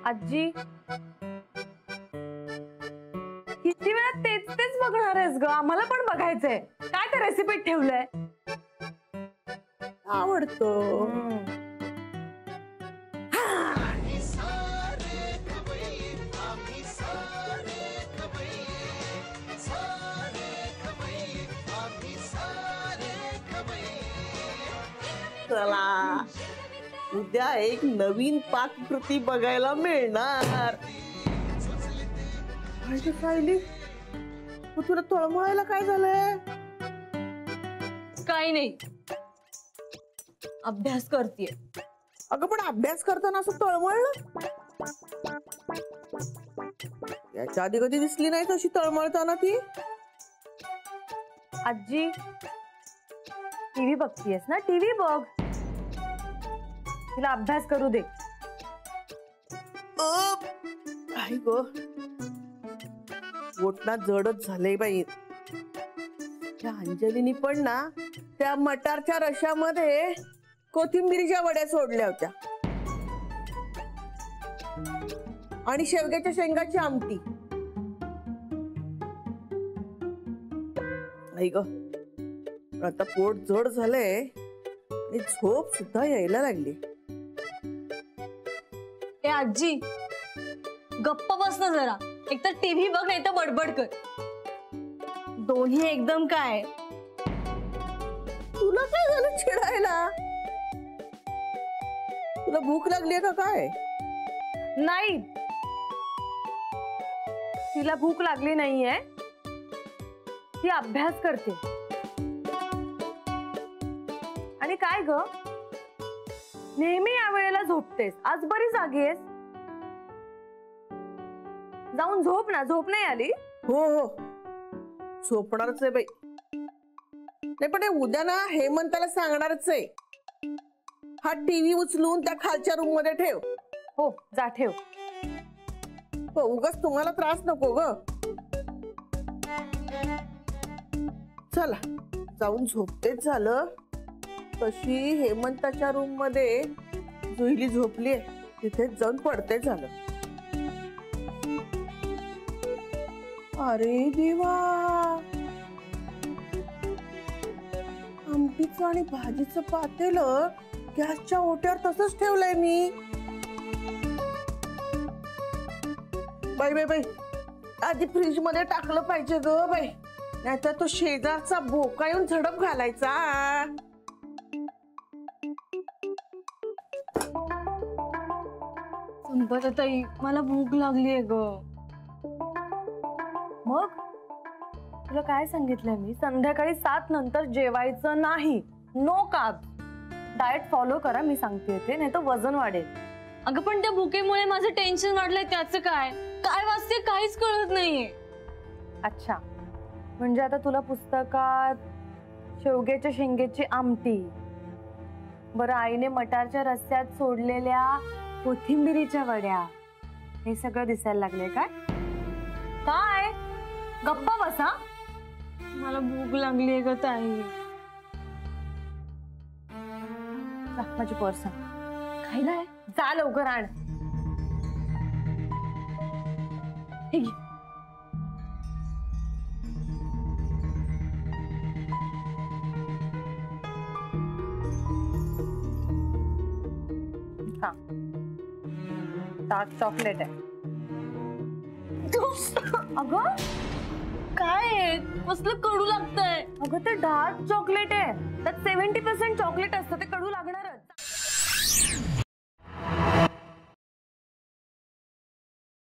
आजी किती वेळा तेच तेच बघणार आहेस ग? आम्हाला पण बघायचंय. काय त्या रेसिपीत ठेवलंय? आवडतो. चला उद्या एक नवीन पाककृती बघायला मिळणार. सायली, तुला तळमळायला काय झालंय? काही नाही, अभ्यास करतेय. अगं पण अभ्यास करताना असं तळमळलं? याच्या आधी कधी दिसली नाही तशी तळमळताना ती. आजी टीव्ही बघतीयस ना? टीव्ही बघ, तिला अभ्यास करू दे. आई गो, पोटना जडच झाले बाई. त्या अंजलीनी पण ना त्या मटारच्या रशामध्ये कोथिंबीरीच्या वड्या सोडल्या होत्या आणि शेवग्याच्या शेंगाची आमटी. आई ग, आता पोट जड झालंय आणि झोप सुद्धा यायला लागली. ए आजी, गप्प बस ना जरा. एक तर टीव्ही बघ, नाही तर बडबड कर. दोन्ही एकदम काय? तुला काय झालं चिडायला? तुला भूक लागली का काय? नाही, तिला भूक लागली नाहीये, ती अभ्यास करते. आणि काय ग, नेहमी या वेळेला झोपतेस, आज बरी जागी आहेस. जाऊन झोप ना. झोप नाही आली? हो हो, झोपणारच आहे बाई. नाही पण उद्या ना हेमंताला सांगणारच आहे. हा टीव्ही उचलून त्या खालच्या रूम मध्ये ठेव. हो, जा ठेव. हो, उगाच तुम्हाला त्रास नको ग. चला जाऊन झोपतेच झालं. तशी हेमंताच्या रूम मध्ये जुईली झोपली आहे, तिथेच जाऊन पडते झालं. अरे देवा, आमटीचं आणि भाजीचं पातेलं गॅसच्या ओट्यावर तसंच ठेवलंय मी. बाई बाई बाई, आधी फ्रीज मध्ये टाकलं पाहिजे ग बाई, नाहीतर तो शेजारचा बोका येऊन झडप घालायचा. ताई, मला भूक लागलीये ग. मग तुला काय सांगितलंय मी? संध्याकाळी 7 नंतर जेवायचं नाही. नो कार्ब. डाएट फॉलो करा, मी सांगते ते, नाही तर वजन वाढेल. अगं पण त्या भुकेमुळे माझं टेन्शन वाढलंय. त्याचं काय काय वाचते काहीच कळत नाहीये. अच्छा, म्हणजे आता तुला पुस्तकात शेवग्याच्या शेंगेची आमटी, बरं आईने मटारच्या रस्त्यात सोडलेल्या कोथिंबीरीच्या वड्या, हे सगळं दिसायला लागले काय? काय गप्पा बसा. मला भूक लागली ग ताई. माझी पर्स खायला आहे, जा लवकर आण. हे घे. हा, डार्क चॉकलेट आहे. अगं काय कसलं कडू लागतंय? अगं ते डार्क चॉकलेट आहे, त्यात 70% चॉकलेट असतं, ते कडू लागतं.